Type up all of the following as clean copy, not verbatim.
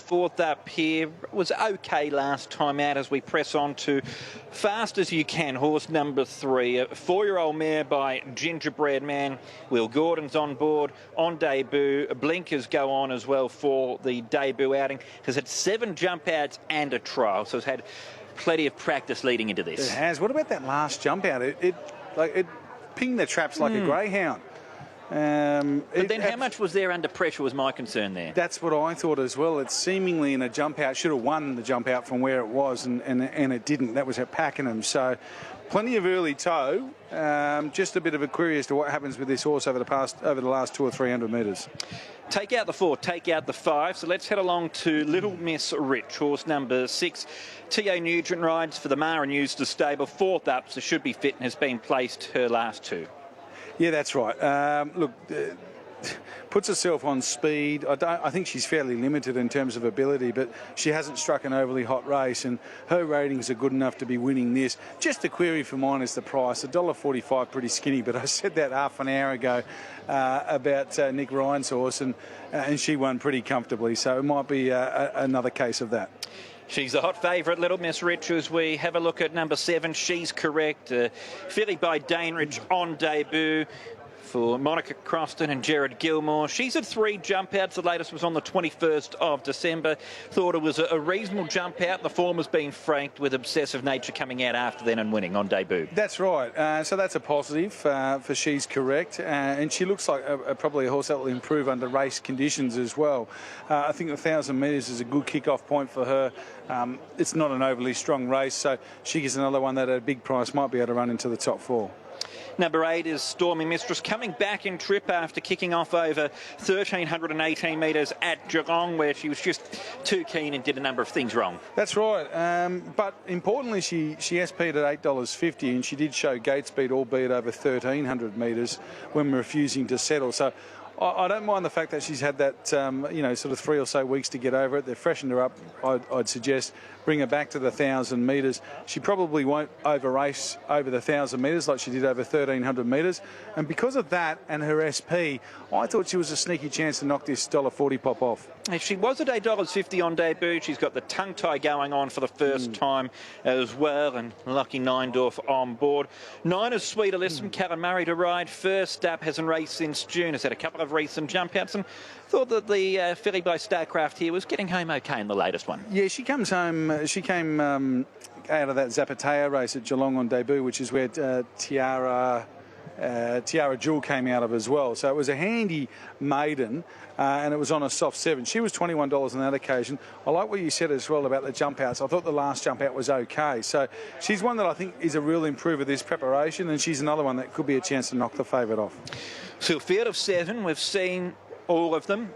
fourth up here. Was okay last time out as we press on to Fast As You Can, horse number 3. A 4-year-old mare by Gingerbread Man. Will Gordon's on board on debut. Blinkers go on as well for the debut outing. Has had 7 jump outs and a trial, so has had plenty of practice leading into this. It has. What about that last jump out? It pinged the traps like a greyhound. But then how much was there under pressure was my concern there. That's what I thought as well. It's seemingly in a jump out. Should have won the jump out from where it was, and it didn't. That was at Pakenham. So plenty of early toe. Just a bit of a query as to what happens with this horse over the last 200 or 300 metres. Take out the 4, take out the 5. So let's head along to Little Miss Rich, horse number 6. T.A. Nugent rides for the Maher and Eustace stable. 4th up, so should be fit and has been placed her last 2. Yeah, that's right. Look, puts herself on speed. I think she's fairly limited in terms of ability, but she hasn't struck an overly hot race, and her ratings are good enough to be winning this. Just a query for mine is the price. $1.45, pretty skinny, but I said that half an hour ago about Nick Ryan's horse, and she won pretty comfortably, so it might be another case of that. She's a hot favourite, Little Miss Rich, as we have a look at number 7. She's correct. Filly by Daneridge on debut for Monica Croston and Gerard Gilmore. She's had 3 jump outs. The latest was on the 21st of December. Thought it was a reasonable jump out. The form has been franked with Obsessive Nature coming out after then and winning on debut. That's right. So that's a positive for She's Correct. And she looks like probably a horse that will improve under race conditions as well. I think the 1,000 metres is a good kick-off point for her. It's not an overly strong race, so she gets another one that at a big price might be able to run into the top 4. Number 8 is Stormy Mistress, coming back in trip after kicking off over 1,318 metres at Geelong, where she was just too keen and did a number of things wrong. That's right. But importantly, she SP'd at $8.50, and she did show gate speed, albeit over 1,300 metres, when refusing to settle. So I don't mind the fact that she's had that, sort of 3 or so weeks to get over it. They've freshened her up, I'd suggest. Bring her back to the 1,000 metres. She probably won't over-race over the 1,000 metres like she did over 1,300 metres. And because of that and her SP, I thought she was a sneaky chance to knock this $1.40 pop off. She was at $8.50 on debut. She's got the tongue tie going on for the first time as well, and Lucky Neindorf on board. 9 is Sweet Alyssum, Ciaron Murray to ride. First up, hasn't raced since June. Has had a couple of recent jump outs, and thought that the filly by Starcraft here was getting home okay in the latest one. Yeah, she comes home. She came out of that Zapateo race at Geelong on debut, which is where Tiara Jewel came out of as well. So it was a handy maiden, and it was on a soft 7. She was $21 on that occasion. I like what you said as well about the jump outs. I thought the last jump out was okay. So she's one that I think is a real improver this preparation, and she's another one that could be a chance to knock the favourite off. So a field of 7, we've seen all of them.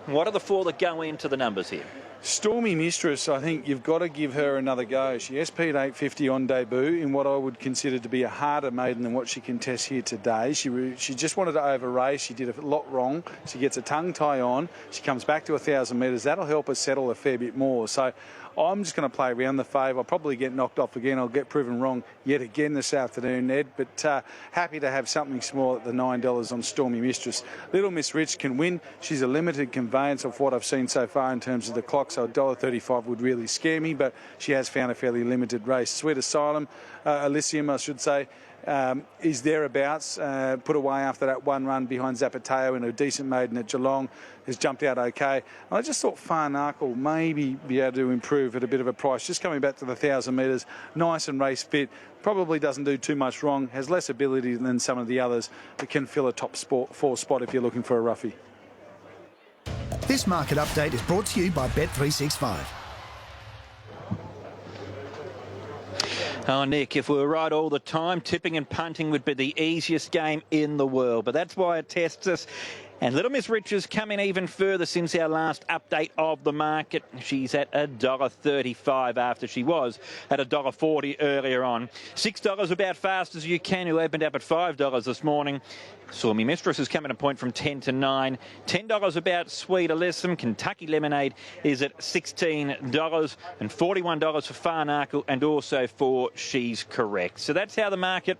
What are the 4 that go into the numbers here? Stormy Mistress, I think you've got to give her another go. She SP'd $8.50 on debut in what I would consider to be a harder maiden than what she contests here today. She just wanted to over-race. She did a lot wrong. She gets a tongue tie on. She comes back to 1,000 metres. That'll help her settle a fair bit more. So I'm just going to play around the fave. I'll probably get knocked off again. I'll get proven wrong yet again this afternoon, Ned. But happy to have something small at the $9 on Stormy Mistress. Little Miss Rich can win. She's a limited conveyance of what I've seen so far in terms of the clock, so $1.35 would really scare me, but she has found a fairly limited race. Sweet Alyssum, I should say, is thereabouts, put away after that one run behind Zapateo in a decent maiden at Geelong, has jumped out okay. And I just thought Farnarkle maybe be able to improve at a bit of a price, just coming back to the 1,000 metres, nice and race fit, probably doesn't do too much wrong, has less ability than some of the others, but can fill a top 4 spot if you're looking for a roughie. This market update is brought to you by Bet365. Oh, Nick, if we were right all the time, tipping and punting would be the easiest game in the world. But that's why it tests us. And Little Miss Rich has come in even further since our last update of the market. She's at $1.35 after she was at $1.40 earlier on. $6 about Fast As You Can, who opened up at $5 this morning. Stormy Mistress has come in a point from 10 to 9. $10 about Sweet Alyssum. Kentucky Lemonade is at $16 and $41 for Farnarkle and also for She's Correct. So that's how the market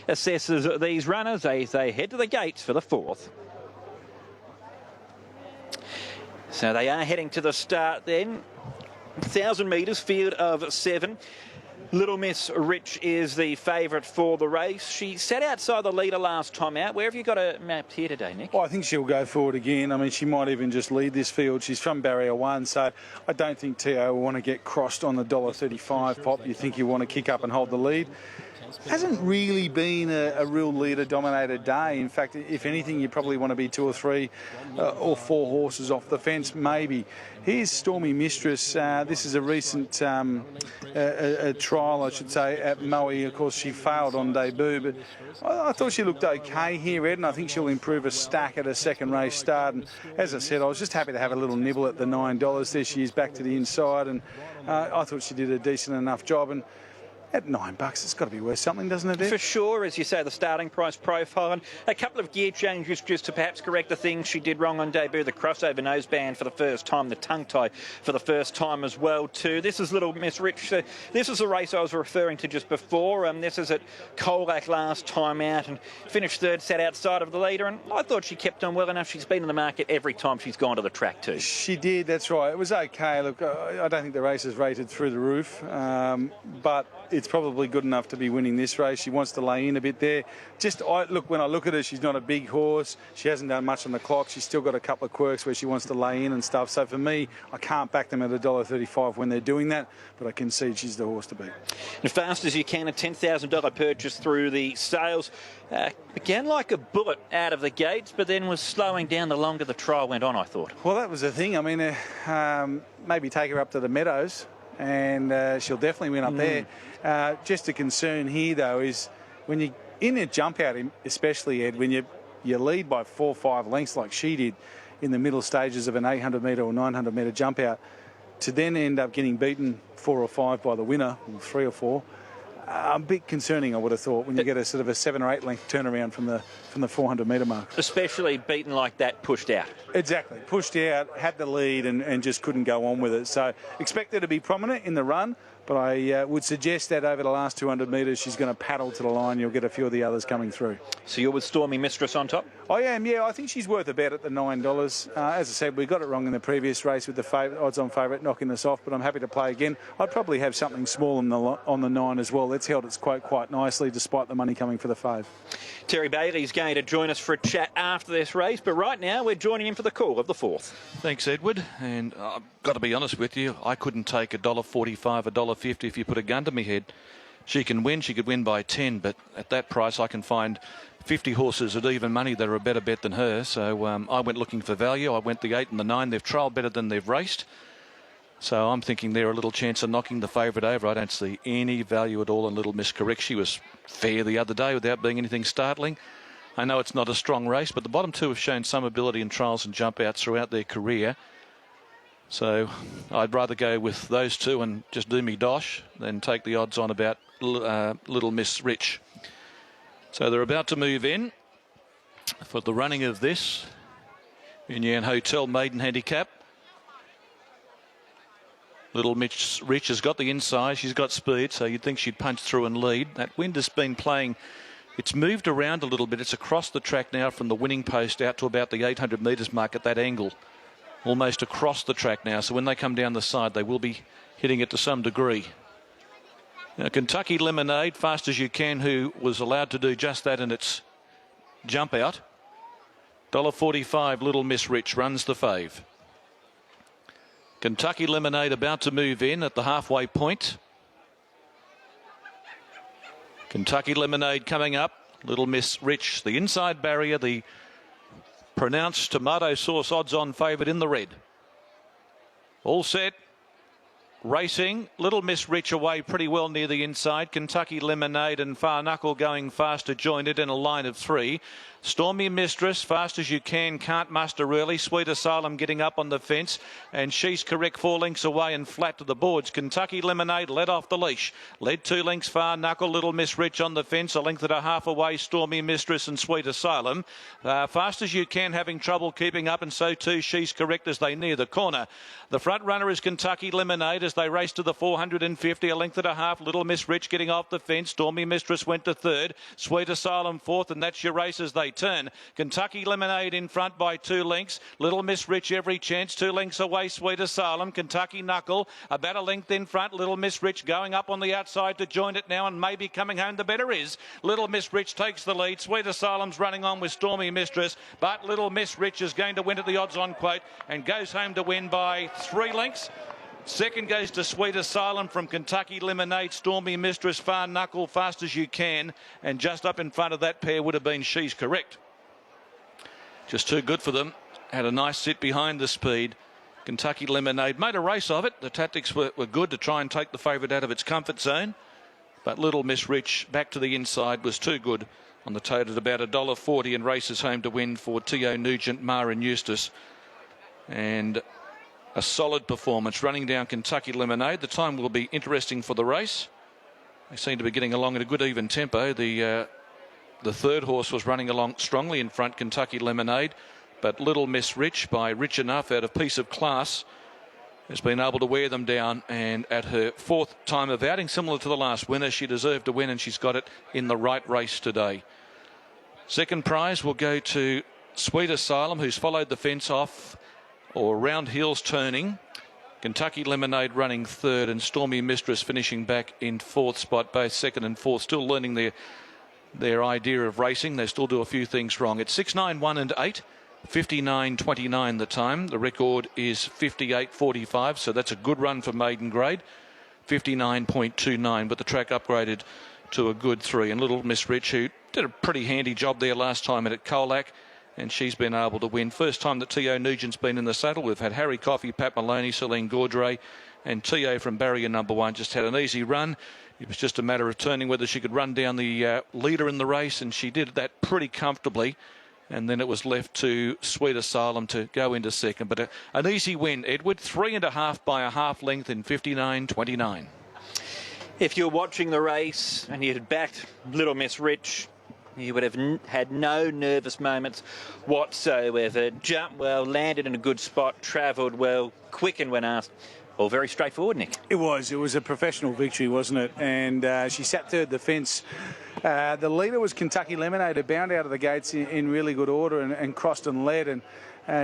assesses these runners as they head to the gates for the 4th. So they are heading to the start then. 1,000 metres, field of 7. Little Miss Rich is the favourite for the race. She sat outside the leader last time out. Where have you got her mapped here today, Nick? Well, I think she'll go forward again. I mean, she might even just lead this field. She's from barrier 1, so I don't think Teo will want to get crossed on the $1.35 pop. You think you want to kick up and hold the lead. Hasn't really been a real leader-dominated day. In fact, if anything, you probably want to be 2 or 3 or 4 horses off the fence, maybe. Here's Stormy Mistress. This is a recent a trial, I should say, at Moe. Of course, she failed on debut, but I thought she looked okay here, Ed, and I think she'll improve a stack at her second race start. And as I said, I was just happy to have a little nibble at the $9. There she is, back to the inside, and I thought she did a decent enough job. And at $9, it's got to be worth something, doesn't it, Ed? For sure, as you say, the starting price profile. And a couple of gear changes just to perhaps correct the things she did wrong on debut. The crossover noseband for the first time, the tongue tie for the first time as well, too. This is Little Miss Rich. This is the race I was referring to just before. This is at Colac last time out and finished third, sat outside of the leader. And I thought she kept on well enough. She's been in the market every time she's gone to the track, too. She did, that's right. It was okay. Look, I don't think the race is rated through the roof, but it's probably good enough to be winning this race. She wants to lay in a bit there. Look, when I look at her, she's not a big horse. She hasn't done much on the clock. She's still got a couple of quirks where she wants to lay in and stuff. So for me, I can't back them at $1.35 when they're doing that, but I concede she's the horse to beat. As fast as you can, a $10,000 purchase through the sales. Began like a bullet out of the gates, but then was slowing down the longer the trial went on, I thought. Well, that was the thing. I mean, maybe take her up to the Meadows, and she'll definitely win up there. Just a concern here, though, is when you in a jump out, especially, Ed, when you lead by 4 or 5 lengths like she did in the middle stages of an 800-metre or 900-metre jump out, to then end up getting beaten 4 or 5 by the winner, or 3 or 4, a bit concerning, I would have thought, when you get a sort of a 7 or 8 length turnaround from the 400-metre mark. Especially beaten like that, pushed out. Exactly, pushed out, had the lead and just couldn't go on with it. So expect her to be prominent in the run, but I would suggest that over the last 200 metres she's going to paddle to the line. You'll get a few of the others coming through. So you're with Stormy Mistress on top? I am, yeah. I think she's worth a bet at the $9. As I said, we got it wrong in the previous race with the odds-on favourite knocking us off, but I'm happy to play again. I'd probably have something small on the 9 as well. That's held its quote quite nicely, despite the money coming for the fave. Terry Bailey's going to join us for a chat after this race, but right now we're joining him for the call of the 4th. Thanks, Edward. And I've got to be honest with you, I couldn't take $1.45, $1.50 if you put a gun to me head. She can win, she could win by 10, but at that price I can find 50 horses at even money that are a better bet than her. So I went looking for value. I went the 8 and the 9. They've trialled better than they've raced. So I'm thinking they're a little chance of knocking the favourite over. I don't see any value at all in Little Miss Correct. She was fair the other day without being anything startling. I know it's not a strong race, but the bottom 2 have shown some ability in trials and jump outs throughout their career. So I'd rather go with those 2 and just do me dosh than take the odds on about Little Miss Rich. So they're about to move in for the running of this Union Hotel Maiden Handicap. Little Miss Rich has got the inside. She's got speed, so you'd think she'd punch through and lead. That wind has been playing. It's moved around a little bit. It's across the track now from the winning post out to about the 800 metres mark at that angle. Almost across the track now. So when they come down the side, they will be hitting it to some degree. Now, Kentucky Lemonade, fast as you can, who was allowed to do just that in its jump out. $1.45, Little Miss Rich runs the fave. Kentucky Lemonade about to move in at the halfway point. Kentucky Lemonade coming up. Little Miss Rich, the inside barrier, the pronounced tomato sauce odds-on favourite in the red. All set. Racing. Little Miss Rich away pretty well near the inside. Kentucky Lemonade and Far Knuckle going faster, joined it in a line of 3. Stormy Mistress, fast as you can, can't muster really. Sweet Asylum getting up on the fence, and She's Correct 4 lengths away and flat to the boards. Kentucky Lemonade led off the leash. Led 2 lengths Far Knuckle, Little Miss Rich on the fence, a length and a half away, Stormy Mistress and Sweet Asylum. Fast as you can, having trouble keeping up, and so too She's Correct as they near the corner. The front runner is Kentucky Lemonade. as they race to the 450, a length and a half. Little Miss Rich getting off the fence. Stormy Mistress went to third. Sweet Asylum fourth, and that's your race as they turn. Kentucky Lemonade in front by 2 lengths. Little Miss Rich every chance, 2 lengths away. Sweet Asylum. Kentucky Knuckle about a length in front. Little Miss Rich going up on the outside to join it now, and maybe coming home the better is. Little Miss Rich takes the lead. Sweet Asylum's running on with Stormy Mistress, but Little Miss Rich is going to win at the odds-on quote and goes home to win by 3 lengths. Second goes to Sweet Asylum from Kentucky Lemonade. Stormy Mistress, Far Knuckle, Fast As You Can, and just up in front of that pair would have been She's Correct. Just too good for them. Had a nice sit behind the speed. Kentucky Lemonade made a race of it. The tactics were good to try and take the favourite out of its comfort zone, but Little Miss Rich back to the inside was too good on the tote at about $1.40 and races home to win for T.O. Nugent, Maher and Eustace. And a solid performance running down Kentucky Lemonade. The time will be interesting for the race. They seem to be getting along at a good even tempo. The third horse was running along strongly in front, Kentucky Lemonade, but Little Miss Rich by Rich Enuff out of Piece of Class has been able to wear them down, and at her 4th time of outing, similar to the last winner, she deserved to win, and she's got it in the right race today. Second prize will go to Sweet Asylum, who's followed the fence off or round heels turning. Kentucky Lemonade running third, and Stormy Mistress finishing back in 4th spot, both 2nd and 4th, still learning their idea of racing. They still do a few things wrong. It's 6, 9, 1 and 8. 59.29 the time. The record is 58.45, so that's a good run for maiden grade. 59.29, but the track upgraded to a good 3. And Little Miss Rich, who did a pretty handy job there last time at Colac, and she's been able to win. First time that T.O. Nugent's been in the saddle. We've had Harry Coffey, Pat Maloney, Celine Gaudray, and T.O. from barrier number 1 just had an easy run. It was just a matter of turning whether she could run down the leader in the race, and she did that pretty comfortably. And then it was left to Sweet Asylum to go into second. But an easy win, Edward. 3.5 by a half length in 59.29. If you're watching the race and you'd backed Little Miss Rich, you would have had no nervous moments whatsoever. Jumped well, landed in a good spot, travelled well, quickened when asked. All very straightforward, Nick. It was a professional victory, wasn't it? And she sat third the fence. The leader was Kentucky Lemonade, who bound out of the gates in really good order and crossed and led. And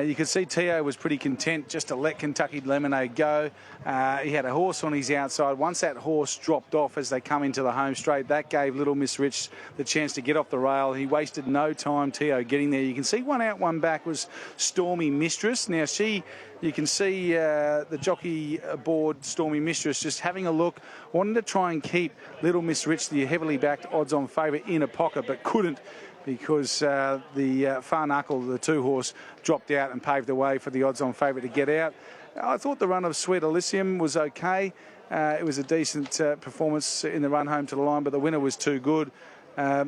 you could see T.O. was pretty content just to let Kentucky Lemonade go. He had a horse on his outside. Once that horse dropped off as they come into the home straight, that gave Little Miss Rich the chance to get off the rail. He wasted no time, T.O., getting there. You can see one out, one back was Stormy Mistress. Now, you can see the jockey aboard Stormy Mistress just having a look, wanting to try and keep Little Miss Rich, the heavily backed odds-on favourite, in a pocket, but couldn't, because the Far Knuckle, the 2-horse, dropped out and paved the way for the odds-on favourite to get out. I thought the run of Sweet Elysium was okay. It was a decent performance in the run home to the line, but the winner was too good.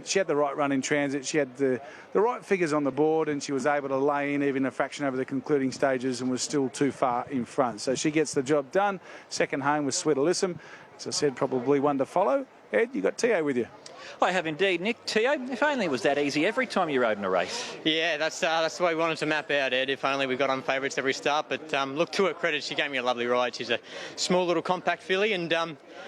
She had the right run in transit. She had the right figures on the board, and she was able to lay in even a fraction over the concluding stages and was still too far in front. So she gets the job done. Second home was Sweet Elysium. As I said, probably one to follow. Ed, you got T.O. with you. I have indeed, Nick. T.O., if only it was that easy every time you rode in a race. Yeah, that's the way we wanted to map out, Ed. If only we got on favourites every start. But look, to her credit, she gave me a lovely ride. She's a small little compact filly, and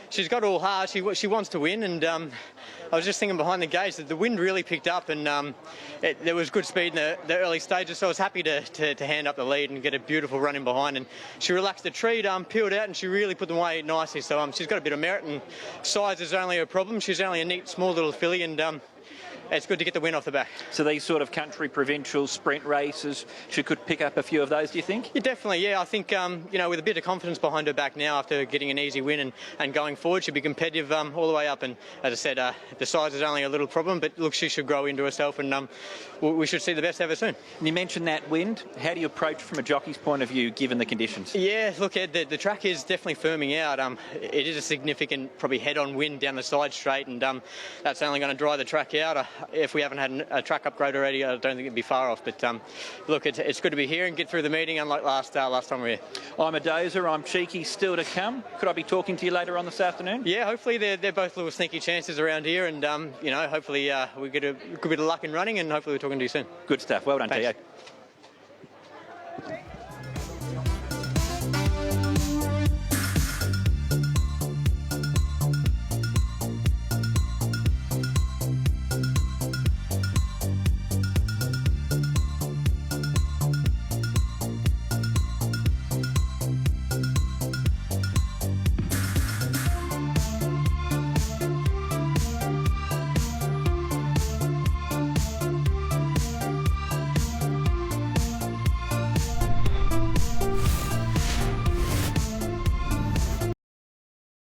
she's got all heart. She wants to win, and I was just thinking behind the gates that the wind really picked up, and there was good speed in the early stages, so I was happy to hand up the lead and get a beautiful run in behind. And she relaxed the treat, peeled out, and she really put them away nicely. So she's got a bit of merit, and size is only a problem. She's only a neat, small little filly, and it's good to get the win off the back. So these sort of country provincial sprint races, she could pick up a few of those, do you think? Yeah, definitely, yeah. I think, with a bit of confidence behind her back now after getting an easy win and going forward, she'll be competitive all the way up. And as I said, the size is only a little problem, but look, she should grow into herself, and we should see the best ever soon. You mentioned that wind. How do you approach from a jockey's point of view, given the conditions? Yeah, look, Ed, the track is definitely firming out. It is a significant, probably head-on wind down the side straight, and that's only going to dry the track out. If we haven't had a track upgrade already, I don't think it'd be far off. But look, it's good to be here and get through the meeting, unlike last time we were here. I'm a dozer. I'm cheeky. Still to come. Could I be talking to you later on this afternoon? Yeah, hopefully they're both little sneaky chances around here, and hopefully we get a good bit of luck in running, and hopefully we're talking to you soon. Good stuff. Well done, Thanks. T.O.